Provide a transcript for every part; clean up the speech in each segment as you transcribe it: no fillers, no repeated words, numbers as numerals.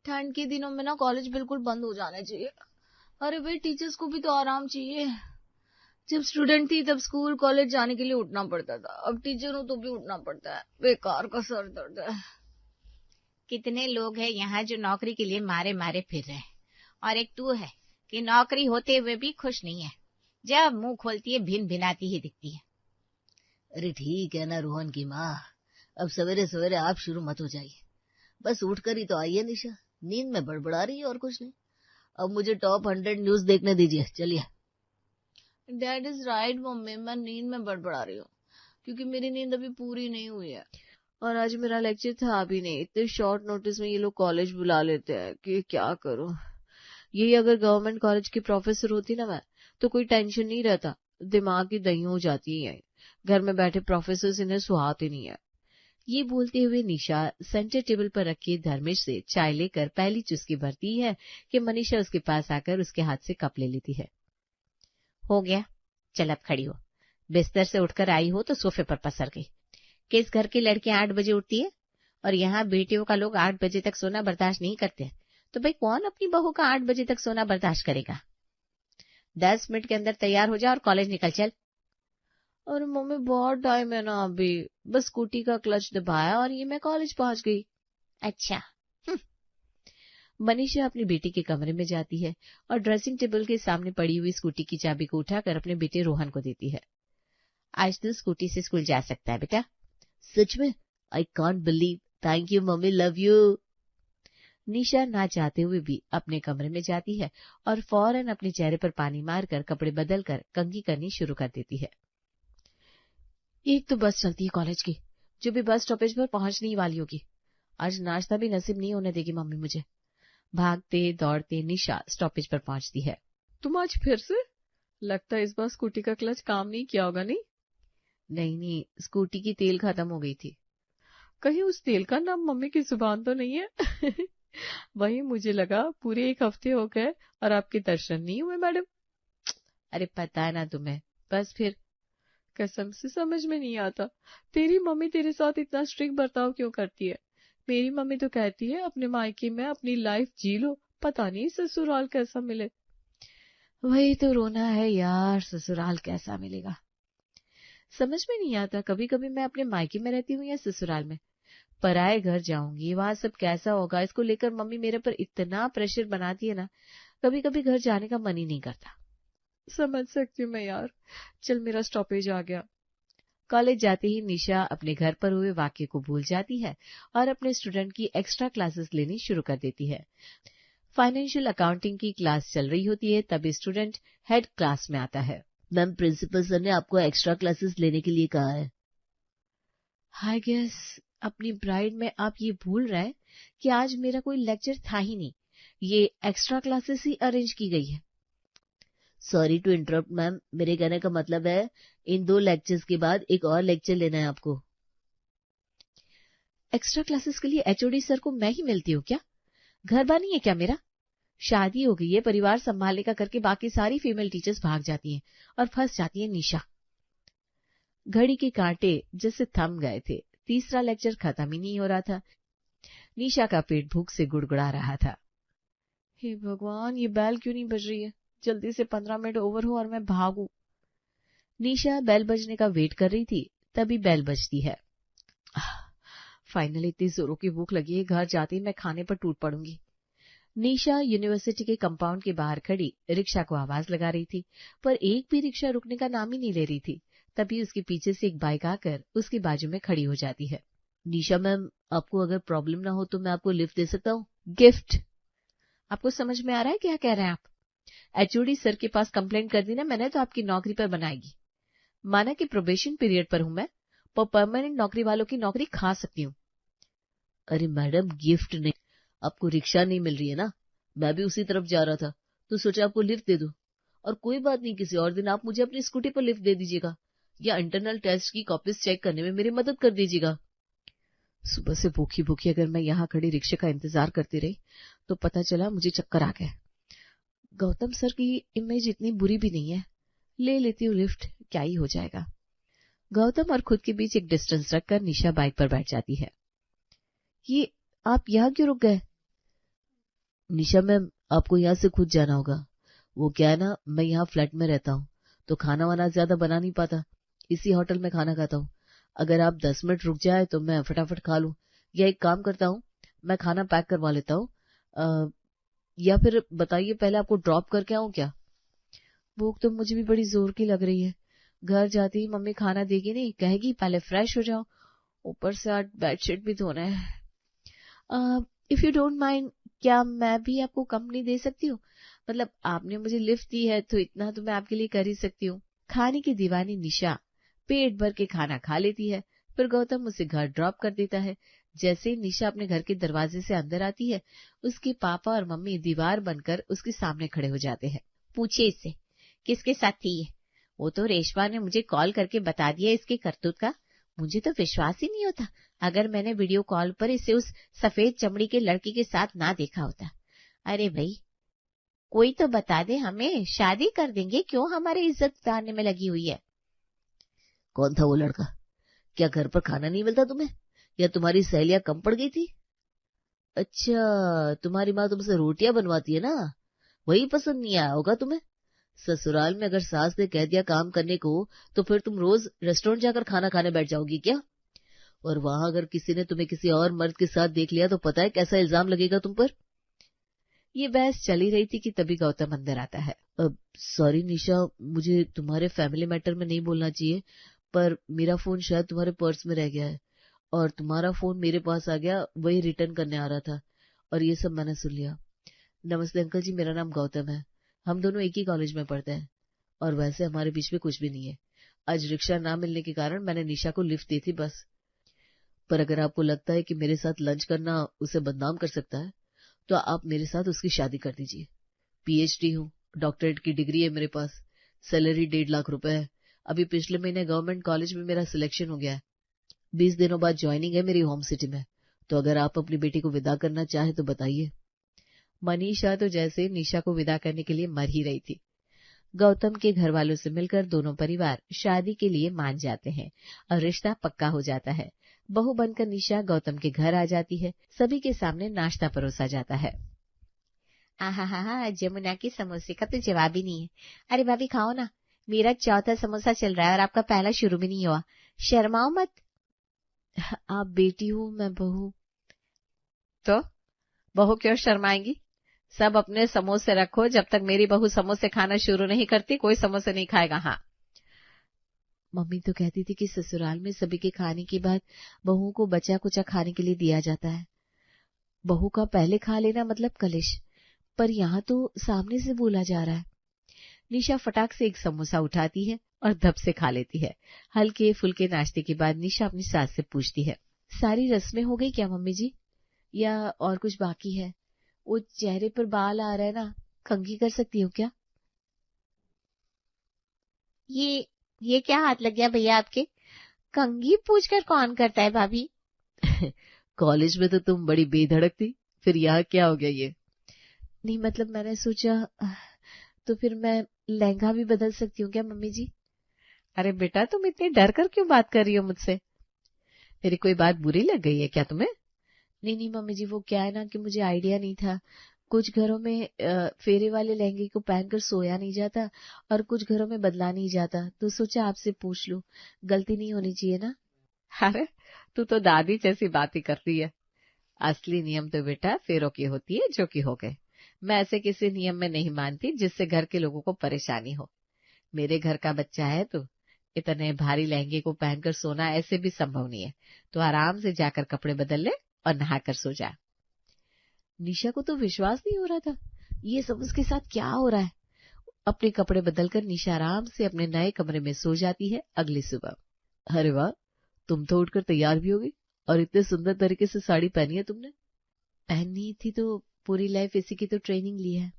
ठंड के दिनों में ना कॉलेज बिल्कुल बंद हो जाना चाहिए। अरे भाई, टीचर्स को भी तो आराम चाहिए। जब स्टूडेंट थी तब स्कूल कॉलेज जाने के लिए उठना पड़ता था, अब टीचर हूँ तो भी उठना पड़ता है। बेकार का सर दर्द है। कितने लोग हैं यहाँ जो नौकरी के लिए मारे मारे फिर रहे हैं, और एक तू है कि नौकरी होते हुए भी खुश नहीं है। जब मुंह खोलती है भिन भिनाती ही दिखती है। अरे ठीक है ना रोहन की माँ, अब सवेरे सवेरे आप शुरू मत हो जाइए। बस उठकर ही तो आई है निशा, नींद में बड़बड़ा रही है और कुछ नहीं। अब मुझे टॉप 100 न्यूज देखने दीजिए, चलिए। डैड इज राइट मम्मी, मैं नींद में बड़बड़ा रही हूँ क्योंकि मेरी नींद अभी पूरी नहीं हुई है और आज मेरा लेक्चर था भी नहीं। इतने शॉर्ट नोटिस में ये लोग कॉलेज बुला लेते हैं कि क्या करूं। यही अगर गवर्नमेंट कॉलेज की प्रोफेसर होती ना मैं, तो कोई टेंशन नहीं रहता। दिमाग की दही हो जाती है। घर में बैठे प्रोफेसर इन्हें सुहाते नहीं है। ये बोलते हुए निशा सेंटर टेबल पर रखे धर्मेश से चाय लेकर पहली चुस्की भरती है कि मनीषा उसके पास आकर उसके हाथ से कप ले लेती है। हो गया, चल अब खड़ी हो। बिस्तर से उठकर आई हो तो सोफे पर पसर गई। किस घर की लड़कियां 8 बजे उठती है, और यहाँ बेटियों का लोग 8 बजे तक सोना बर्दाश्त नहीं करते, तो भाई कौन अपनी बहू का 8 बजे तक सोना बर्दाश्त करेगा। 10 मिनट के अंदर तैयार हो जा और कॉलेज निकल चल। और मम्मी बहुत टाइम है ना अभी, बस स्कूटी का क्लच दबाया और ये मैं कॉलेज पहुंच गई। अच्छा। मनीषा अपनी बेटी के कमरे में जाती है और ड्रेसिंग टेबल के सामने पड़ी हुई स्कूटी की चाबी को उठाकर अपने बेटे रोहन को देती है। आज तू स्कूटी से स्कूल जा सकता है बेटा। सच में? I can't believe. Thank you mummy, love you. Nisha ना चाहते हुए भी अपने कमरे में जाती है और फौरन अपने चेहरे पर पानी मारकर कपड़े बदलकर कंघी करनी शुरू कर देती है। एक तो बस चलती है कॉलेज की, जो भी बस स्टॉपेज पर पहुंचने ही वाली होगी। आज नाश्ता भी नसीब नहीं होने देगी मम्मी मुझे। भागते दौड़ते निशा स्टॉपेज पर पहुंचती है। तुम आज फिर से? लगता है इस बार स्कूटी का क्लच काम नहीं किया होगा। नहीं नहीं, स्कूटी की तेल खत्म हो गई थी। कहीं उस तेल का नाम मम्मी की जुबान तो नहीं है? वही मुझे लगा पूरे 1 हफ्ते हो गए और आपके दर्शन नहीं हुए मैडम। अरे पता है ना तुम्हें, बस फिर। कसम से समझ में नहीं आता, तेरी मम्मी तेरे साथ इतना स्ट्रिक्ट बर्ताव क्यों करती है। मेरी मम्मी तो कहती है अपने मायके में अपनी लाइफ जी लो, पता नहीं ससुराल कैसा मिले। वही तो रोना है यार, ससुराल कैसा मिलेगा। समझ में नहीं आता, कभी कभी मैं अपने मायके में रहती हूँ या ससुराल में। पराए घर जाऊंगी, वहां सब कैसा होगा, इसको लेकर मम्मी मेरे पर इतना प्रेशर बनाती है ना, कभी कभी घर जाने का मन ही नहीं करता। समझ सकती हूँ मैं यार। चल मेरा स्टॉपेज आ गया। कॉलेज जाते ही निशा अपने घर पर हुए वाक्य को भूल जाती है और अपने स्टूडेंट की एक्स्ट्रा क्लासेस लेनी शुरू कर देती है। फाइनेंशियल अकाउंटिंग की क्लास चल रही होती है, तभी स्टूडेंट हेड क्लास में आता है। मैम, प्रिंसिपल सर ने आपको एक्स्ट्रा क्लासेस लेने के लिए कहा है। आई गेस अपनी ब्राइड में आप ये भूल रहे हैं कि आज मेरा कोई लेक्चर था ही नहीं, ये एक्स्ट्रा क्लासेस ही अरेंज की गई है। सॉरी टू इंटरप्ट मैम, मेरे कहने का मतलब है इन 2 लेक्चर्स के बाद एक और लेक्चर लेना है आपको। एक्स्ट्रा क्लासेस के लिए एचओडी सर को मैं ही मिलती हूँ क्या? घर बार नहीं है क्या मेरा? शादी हो गई है, परिवार संभालने का करके बाकी सारी फीमेल टीचर्स भाग जाती हैं और फंस जाती है निशा। घड़ी के कांटे जैसे थम गए थे, तीसरा लेक्चर खत्म ही नहीं हो रहा था। निशा का पेट भूख से गुड़गुड़ा रहा था। हे भगवान, ये बैल क्यों नहीं बज रही है? जल्दी से 15 मिनट ओवर हो और मैं भागू। निशा बेल बजने का वेट कर रही थी, तभी बेल बजती है। फाइनली इतनी जोरों की भूख लगी है, घर जाते ही मैं खाने पर टूट पड़ूंगी। निशा यूनिवर्सिटी के कंपाउंड के बाहर खड़ी रिक्शा को आवाज लगा रही थी, पर एक भी रिक्शा रुकने का नाम ही नहीं ले रही थी। तभी उसके पीछे से एक बाइक आकर उसके बाजू में खड़ी हो जाती है। निशा मैम, आपको अगर प्रॉब्लम ना हो तो मैं आपको लिफ्ट दे सकता हूँ। गिफ्ट? आपको समझ में आ रहा है क्या कह रहे हैं आप? एचओडी सर के पास कंप्लेंट कर दी ना मैंने, तो आपकी नौकरी पर बनाएगी। माना कि प्रोबेशन पीरियड पर हूं मैं, पर परमानेंट नौकरी वालों की नौकरी खा सकती हूँ। अरे मैडम, गिफ्ट नहीं, आपको रिक्शा नहीं मिल रही है ना, मैं भी उसी तरफ जा रहा था तो सोचा आपको लिफ्ट दे दूं। और कोई बात नहीं, किसी और दिन आप मुझे अपनी स्कूटी पर लिफ्ट दे दीजिएगा या इंटरनल टेस्ट की कॉपीज चेक करने में मेरी मदद कर दीजिएगा। सुबह से भूखी भूखी अगर मैं यहाँ खड़ी रिक्शे का इंतजार करती रही तो पता चला मुझे चक्कर आ गए। गौतम सर की इमेज इतनी बुरी भी नहीं है, ले लेती हूँ लिफ्ट, क्या ही हो जाएगा। गौतम और खुद के बीच एक डिस्टेंस रखकर निशा बाइक पर बैठ जाती है। ये आप यहाँ क्यों रुक गए? निशा मैम, आपको यहाँ से खुद जाना होगा। वो क्या है ना, मैं यहाँ फ्लैट में रहता हूँ तो खाना वाना ज्यादा बना नहीं पाता, इसी होटल में खाना खाता हूँ। अगर आप 10 मिनट रुक जाए तो मैं फटाफट खा लूँ, या एक काम करता हूँ, मैं खाना पैक करवा लेता हूँ, या फिर बताइए पहले आपको ड्रॉप करके आऊँ क्या? भूख तो मुझे भी बड़ी जोर की लग रही है। घर जाती ही मम्मी खाना देगी नहीं, कहेगी पहले फ्रेश हो जाओ, ऊपर से आज बेडशीट भी धोना है। इफ यू डोंट माइंड, क्या मैं भी आपको कंपनी दे सकती हूँ? मतलब आपने मुझे लिफ्ट दी है तो इतना तो मैं आपके लिए कर ही सकती हूँ। खाने की दीवानी निशा पेट भर के खाना खा लेती है, फिर गौतम उसे घर ड्रॉप कर देता है। जैसे ही निशा अपने घर के दरवाजे से अंदर आती है, उसके पापा और मम्मी दीवार बनकर उसके सामने खड़े हो जाते हैं। पूछिए इससे किसके साथ थी ये? वो तो रेशमा ने मुझे कॉल करके बता दिया इसके करतूत का। मुझे तो विश्वास ही नहीं होता अगर मैंने वीडियो कॉल पर इसे उस सफेद चमड़ी के लड़के के साथ ना देखा होता। अरे भाई, कोई तो बता दे हमें, शादी कर देंगे, क्यों हमारी इज्जत उतारने में लगी हुई है? कौन था वो लड़का? क्या घर पर खाना नहीं मिलता तुम्हें, या तुम्हारी सहेलियां कम पड़ गई थी? अच्छा, तुम्हारी माँ तुमसे रोटियां बनवाती है ना, वही पसंद नहीं आया होगा तुम्हें। ससुराल में अगर सास ने कह दिया काम करने को तो फिर तुम रोज रेस्टोरेंट जाकर खाना खाने बैठ जाओगी क्या? और वहां अगर किसी ने तुम्हें किसी और मर्द के साथ देख लिया तो पता है कैसा इल्जाम लगेगा तुम पर। ये बहस चली रही थी कि तभी गौतम अंदर आता है। सॉरी निशा, मुझे तुम्हारे फैमिली मैटर में नहीं बोलना चाहिए, पर मेरा फोन शायद तुम्हारे पर्स में रह गया है और तुम्हारा फोन मेरे पास आ गया, वही रिटर्न करने आ रहा था और ये सब मैंने सुन लिया। नमस्ते अंकल जी, मेरा नाम गौतम है, हम दोनों एक ही कॉलेज में पढ़ते हैं और वैसे हमारे बीच में कुछ भी नहीं है। आज रिक्शा ना मिलने के कारण मैंने निशा को लिफ्ट दी थी बस। पर अगर आपको लगता है कि मेरे साथ लंच करना उसे बदनाम कर सकता है तो आप मेरे साथ उसकी शादी कर दीजिए। पीएचडी हूँ, डॉक्टरेट की डिग्री है मेरे पास, सैलरी 1.5 लाख रुपए है। अभी पिछले महीने गवर्नमेंट कॉलेज में मेरा सिलेक्शन हो गया है, 20 दिनों बाद ज्वाइनिंग है मेरी होम सिटी में। तो अगर आप अपनी बेटी को विदा करना चाहे तो बताइए। मनीषा तो जैसे निशा को विदा करने के लिए मर ही रही थी। गौतम के घर वालों से मिलकर दोनों परिवार शादी के लिए मान जाते हैं और रिश्ता पक्का हो जाता है। बहू बनकर निशा गौतम के घर आ जाती है। सभी के सामने नाश्ता परोसा जाता है। आहा, जमुना के समोसे का तो जवाब ही नहीं है। अरे भाभी खाओ ना, मेरा चौथा समोसा चल रहा है और आपका पहला शुरू भी नहीं हुआ, शर्माओ मत। आप बेटी हो, मैं बहू। तो बहू क्यों शर्माएंगी? सब अपने समोसे रखो, जब तक मेरी बहू समोसे खाना शुरू नहीं करती कोई समोसे नहीं खाएगा। हाँ, मम्मी तो कहती थी कि ससुराल में सभी के खाने के बाद बहू को बचा कुचा खाने के लिए दिया जाता है। बहू का पहले खा लेना मतलब कलिश, पर यहाँ तो सामने से बोला जा रहा है। निशा फटाक से एक समोसा उठाती है और धब से खा लेती है। हल्के फुल्के नाश्ते के बाद निशा अपनी सास से पूछती है, सारी रस्में हो गई क्या मम्मी जी, या और कुछ बाकी है? वो चेहरे पर बाल आ रहा है ना, कंघी कर सकती हो क्या? ये क्या हाथ लग गया भैया आपके? कंघी पूछकर कौन करता है भाभी? कॉलेज में तो तुम बड़ी बेधड़क थी, फिर यहाँ क्या हो गया ये? नहीं मतलब मैंने सोचा, तो फिर मैं लहंगा भी बदल सकती हूँ क्या मम्मी जी? अरे बेटा, तुम इतनी डर कर क्यों बात कर रही हो मुझसे? मेरी कोई बात बुरी लग गई है क्या तुम्हें? नहीं मम्मी जी, वो क्या है ना कि मुझे आइडिया नहीं था। कुछ घरों में फेरे वाले लहंगे को पहनकर सोया नहीं जाता और कुछ घरों में बदला नहीं जाता, तो सोचा आपसे पूछ लूं, गलती नहीं होनी चाहिए ना। अरे तू तो दादी जैसी बात ही करती है। असली नियम तो बेटा फेरों की होती है जो कि हो गए। मैं ऐसे किसी नियम में नहीं मानती जिससे घर के लोगों को परेशानी हो। मेरे घर का बच्चा है तो इतने भारी लहंगे को पहनकर सोना ऐसे भी संभव नहीं है। तो आराम से जाकर कपड़े बदल ले और नहाकर सो जा। निशा को तो विश्वास नहीं हो रहा था, ये सब उसके साथ क्या हो रहा है। अपने कपड़े बदलकर निशा आराम से अपने नए कमरे में सो जाती है। अगली सुबह, अरे वाह, तुम तो उठकर तैयार भी हो गई और इतने सुंदर तरीके से साड़ी पहनी है तुमने। पहननी थी तो पूरी लाइफ इसी की तो ट्रेनिंग ली है।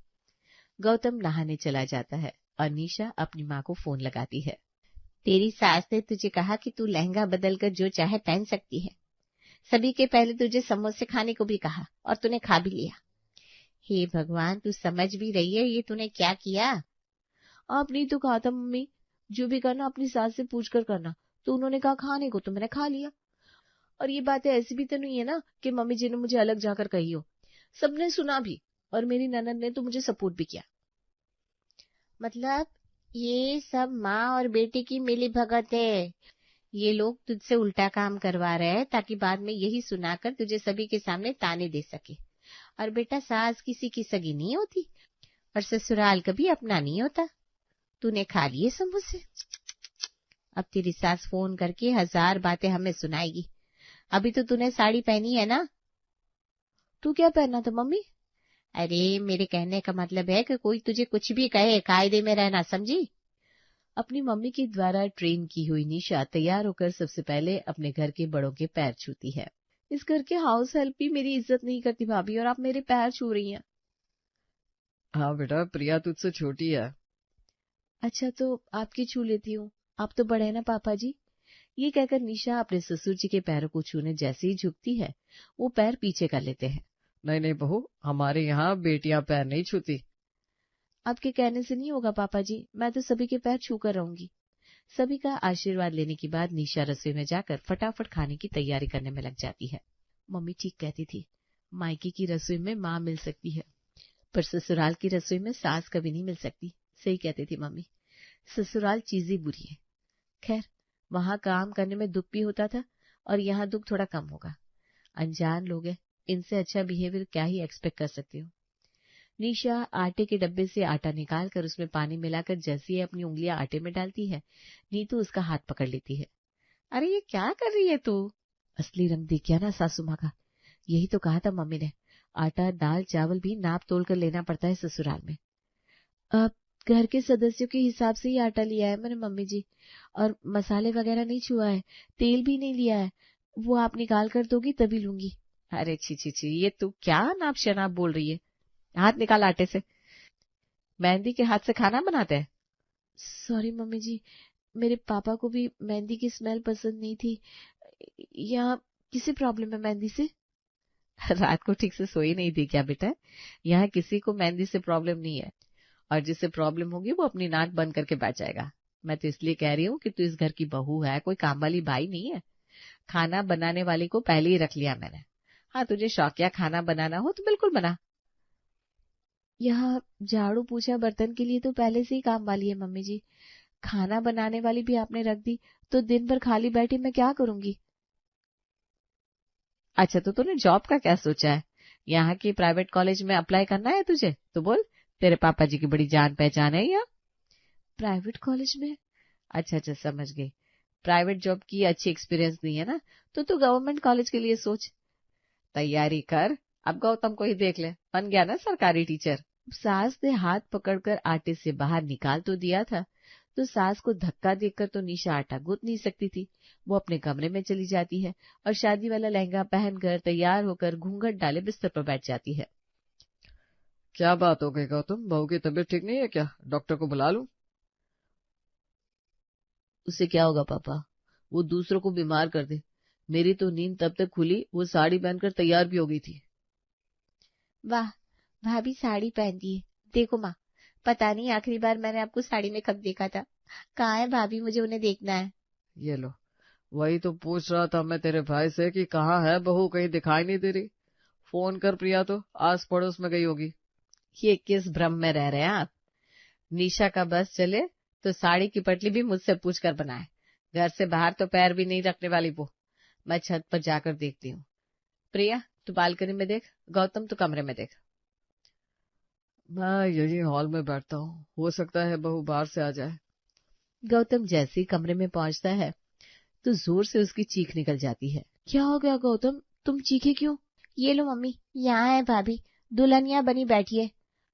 गौतम नहाने चला जाता है और निशा अपनी माँ को फोन लगाती है। तेरी सास ने तुझे कहा कि तू लहंगा बदलकर जो चाहे पहन सकती है। सभी के पहले तुझे समोसे खाने को भी कहा और तूने खा भी लिया। हे भगवान, तू समझ भी रही है ये तूने क्या किया? आपने तो कहा था मम्मी, जो भी करना अपनी सास से पूछ कर करना, तो उन्होंने कहा खाने को, तो मैंने खा लिया। और ये बातें ऐसी भी तो नहीं है ना कि मम्मी जी ने मुझे अलग जाकर कही हो, सबने सुना भी और मेरी ननद ने तो मुझे सपोर्ट भी किया। मतलब ये सब माँ और बेटी की मिली भगत है। ये लोग तुझसे उल्टा काम करवा रहे हैं ताकि बाद में यही सुनाकर तुझे सभी के सामने ताने दे सके। और बेटा, सास किसी की सगी नहीं होती और ससुराल कभी अपना नहीं होता। तूने खा लिए समोसे। अब तेरी सास फोन करके 1000 बातें हमें सुनाएगी। अभी तो तूने साड़ी पहनी है ना? तू क्या पहनना था मम्मी? अरे, मेरे कहने का मतलब है कि कोई तुझे कुछ भी कहे, कायदे में रहना, समझी? अपनी मम्मी के द्वारा ट्रेन की हुई निशा तैयार होकर सबसे पहले अपने घर के बड़ों के पैर छूती है। इस घर के हाउस हेल्प भी मेरी इज्जत नहीं करती भाभी, और आप मेरे पैर छू रही हैं। हाँ बेटा, प्रिया तुझसे छोटी है। अच्छा, तो आपकी छू लेती हूँ, आप तो बड़े हैं ना पापा जी। ये कहकर निशा अपने ससुर जी के पैरों को छूने जैसे ही झुकती है, वो पैर पीछे कर लेते हैं। नहीं नहीं बहू, हमारे यहाँ बेटियां पैर नहीं छूती। आपके कहने से नहीं होगा पापा जी, मैं तो सभी के पैर छू कर रहूंगी। सभी का आशीर्वाद लेने के बाद निशा रसोई में जाकर फटाफट खाने की तैयारी करने में लग जाती है। मम्मी ठीक कहती थी, मायके की रसोई में माँ मिल सकती है, पर ससुराल की रसोई में सास कभी नहीं मिल सकती। सही कहती थी मम्मी, ससुराल चीज ही बुरी है। खैर, वहां काम करने में दुख भी होता था और यहाँ दुख थोड़ा कम होगा। अनजान लोग हैं, इनसे अच्छा बिहेवियर क्या ही एक्सपेक्ट कर सकती हूँ। निशा आटे के डब्बे से आटा निकालकर उसमें पानी मिलाकर जैसे ही अपनी उंगलियां आटे में डालती है, नीतू उसका हाथ पकड़ लेती है। अरे, ये क्या कर रही है तू? असली रंग देख गया ना सासू माँ का। यही तो कहा था मम्मी ने, आटा दाल चावल भी नाप तोल कर लेना पड़ता है ससुराल में। अब घर के सदस्यों के हिसाब से ही आटा लिया है मैंने मम्मी जी, और मसाले वगैरह नहीं छुआ है, तेल भी नहीं लिया है। वो आप निकाल कर दोगी तभी लूंगी। अरे छी छी छी, ये तू क्या नाप शनाप बोल रही है? हाथ निकाल आटे से। मेहंदी के हाथ से खाना बनाते हैं? सॉरी मम्मी जी, मेरे पापा को भी मेहंदी की स्मेल पसंद नहीं थी। यहाँ किसी प्रॉब्लम है मेहंदी से? रात को ठीक से सोई नहीं थी क्या बेटा? यहाँ किसी को मेहंदी से प्रॉब्लम नहीं है, और जिससे प्रॉब्लम होगी वो अपनी नाक बंद करके बैठ जाएगा। मैं तो इसलिए कह रही हूँ कि तू इस घर की बहू है, कोई काम वाली बाई नहीं है। खाना बनाने वाली को पहले ही रख लिया मैंने। हाँ, तुझे शौकिया खाना बनाना हो तो बिल्कुल बना। यहाँ झाड़ू पोछा बर्तन के लिए तो पहले से ही काम वाली है मम्मी जी, खाना बनाने वाली भी आपने रख दी तो दिन भर खाली बैठी मैं क्या करूंगी? अच्छा, तो तूने जॉब का क्या सोचा है? यहाँ की प्राइवेट कॉलेज में अप्लाई करना है तुझे? तो बोल, तेरे पापा जी की बड़ी जान पहचान है यहाँ। प्राइवेट कॉलेज में? अच्छा अच्छा, समझ गई। प्राइवेट जॉब की अच्छी एक्सपीरियंस नहीं है ना, तो तू गवर्नमेंट कॉलेज के लिए सोच, तैयारी कर। अब गौतम को ही देख ले, बन गया ना सरकारी टीचर। सास ने हाथ पकड़कर आटे से बाहर निकाल तो दिया था, तो सास को धक्का देकर तो निशा आटा गूंथ नहीं सकती थी। वो अपने कमरे में चली जाती है और शादी वाला लहंगा पहनकर तैयार होकर घूंघट डाले बिस्तर पर बैठ जाती है। क्या बात हो गई गौतम, बहू की तबीयत ठीक नहीं है क्या? डॉक्टर को बुला लूं? उससे क्या होगा पापा, वो दूसरों को बीमार कर दे। मेरी तो नींद तब तक खुली वो साड़ी पहनकर तैयार भी हो गई थी। वाह, भाभी साड़ी पहनती है। देखो माँ, पता नहीं आखिरी बार मैंने आपको साड़ी में कब देखा था। कहाँ है भाभी, मुझे उन्हें देखना है। ये लो, वही तो पूछ रहा था मैं तेरे भाई से कि कहाँ है बहू, कहीं दिखाई नहीं दे रही। फोन कर प्रिया, तो आस पड़ोस में गई होगी। ये किस भ्रम में रह रहे हैं आप? निशा का बस चले तो साड़ी की पटली भी मुझसे पूछ कर बनाए। घर से बाहर तो पैर भी नहीं रखने वाली वो। मैं छत पर जाकर देखती हूँ। प्रिया, तू बालकनी में देख, गौतम तू कमरे में देख। मैं यही हॉल में बैठता हूँ, हो सकता है बहू बाहर से आ जाए। गौतम जैसे ही कमरे में पहुंचता है तो जोर से उसकी चीख निकल जाती है। क्या हो गया गौतम, तुम चीखे क्यों? ये लो मम्मी, यहाँ है भाभी, दुल्हनिया बनी बैठी है।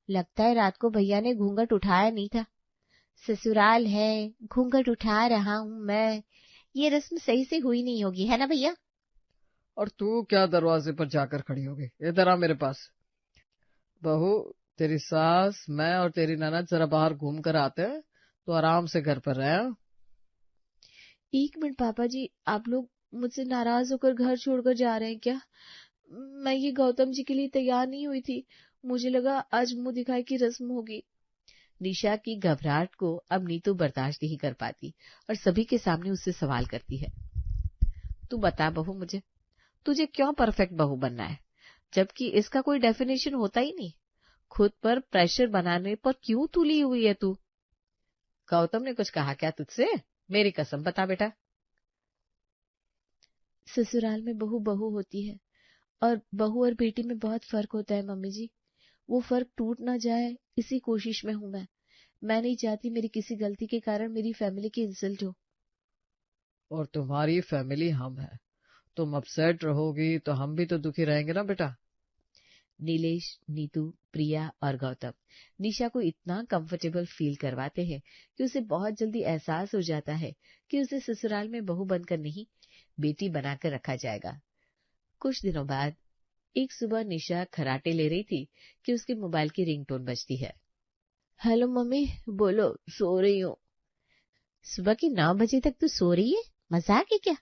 लगता है रात को भैया ने घूंघट उठाया नहीं था। ससुराल है, घूंघट उठा रहा हूँ मैं। ये रस्म सही से हुई नहीं होगी, है ना भैया? और तू क्या दरवाजे पर जाकर खड़ी हो गई? इधर आ मेरे पास। बहू, तेरी सास, मैं और तेरी ननद जरा बाहर घूम कर आते हैं, तो आराम से घर पर रहे। 1 मिनट पापा जी, आप लोग मुझसे नाराज होकर घर छोड़कर जा रहे हैं क्या? मैं ये गौतम जी के लिए तैयार नहीं हुई थी, मुझे लगा आज मुंह दिखाई की रस्म होगी। निशा की घबराहट को अब नीतू बर्दाश्त नहीं कर पाती और सभी के सामने उससे सवाल करती है। तू बता बहू मुझे, तुझे क्यों परफेक्ट बहू बनना है, जबकि इसका कोई डेफिनेशन होता ही नहीं। खुद पर प्रेशर बनाने पर क्यों तुली हुई है तू? गौतम ने कुछ कहा क्या तुझसे? मेरी कसम बता बेटा। ससुराल में बहू बहू होती है और बहू और बेटी में बहुत फर्क होता है मम्मी जी। वो फर्क टूट ना जाए इसी कोशिश में हूं मैं नहीं चाहती मेरी किसी गलती के कारण मेरी फैमिली की इंसल्ट हो। और तुम्हारी फैमिली हम है, तुम अपसेट रहोगी तो हम भी तो दुखी रहेंगे ना बेटा। नीलेश, नीतू, प्रिया और गौतम निशा को इतना कंफर्टेबल फील करवाते हैं कि उसे बहुत जल्दी एहसास हो जाता है कि उसे ससुराल में बहू बनकर नहीं बेटी बनाकर रखा जाएगा। कुछ दिनों बाद एक सुबह निशा खराटे ले रही थी कि उसके मोबाइल की रिंगटोन बजती है। हेलो मम्मी, बोलो, सो रही हूँ। सुबह के 9 बजे तक तू सो रही है? मजाक है क्या?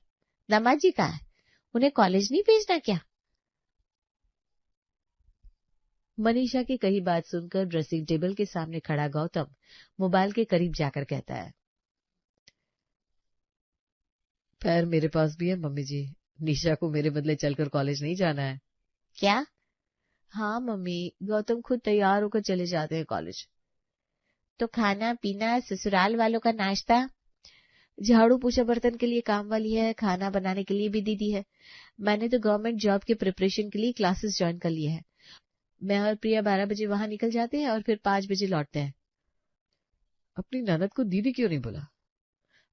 दामाद जी कहाँ है? उन्हें कॉलेज नहीं भेजना क्या? मनीषा की कही बात सुनकर ड्रेसिंग टेबल के सामने खड़ा गौतम मोबाइल के करीब जाकर कहता है, खैर मेरे पास भी है मम्मी जी, निशा को मेरे बदले चलकर कॉलेज नहीं जाना है। क्या? हाँ मम्मी, गौतम खुद तैयार होकर चले जाते हैं कॉलेज। तो खाना पीना, ससुराल वालों का नाश्ता? झाड़ू पोछा बर्तन के लिए काम वाली है, खाना बनाने के लिए भी दीदी है। मैंने तो गवर्नमेंट जॉब के प्रिपरेशन के लिए क्लासेस ज्वाइन कर लिए हैं। मैं और प्रिया 12 बजे वहां निकल जाते हैं और फिर 5 बजे लौटते हैं। अपनी ननद को दीदी क्यों नहीं बोला?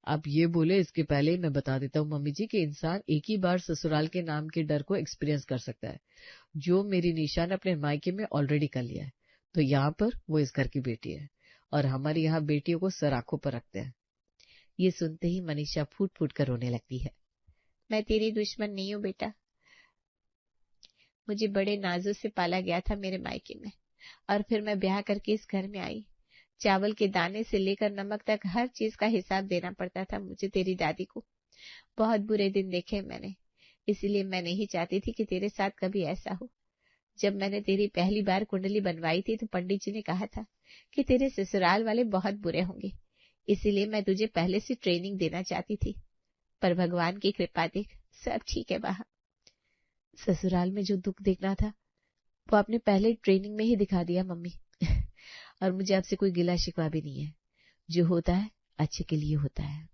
आप ये बोले इसके पहले मैं बता देता हूँ मम्मी जी कि इंसान एक ही बार ससुराल के नाम के डर को एक्सपीरियंस कर सकता है, जो मेरी निशा ने अपने मायके में ऑलरेडी कर लिया है। तो यहाँ पर वो इस घर की बेटी है और हमारे यहाँ बेटियों को सर आंखों पर रखते हैं। ये सुनते ही मनीषा फूट फूट कर रोने लगती है। मैं तेरी दुश्मन नहीं हूँ बेटा, मुझे बड़े नाजों से पाला गया था मेरे मायके में, और फिर मैं ब्याह करके इस घर में आई। चावल के दाने से लेकर नमक तक हर चीज का हिसाब देना पड़ता था मुझे तेरी दादी को। बहुत बुरे दिन देखे मैंने, इसीलिए मैं नहीं चाहती थी कि तेरे साथ कभी ऐसा हो। जब मैंने तेरी पहली बार कुंडली बनवाई थी तो पंडित जी ने कहा था कि तेरे ससुराल वाले बहुत बुरे होंगे, इसीलिए मैं तुझे पहले से ट्रेनिंग देना चाहती थी, पर भगवान की कृपा देख सब ठीक है वहां। ससुराल में जो दुख देखना था वो आपने पहले ट्रेनिंग में ही दिखा दिया मम्मी। और मुझे आपसे कोई गिला शिकवा भी नहीं है। जो होता है अच्छे के लिए होता है।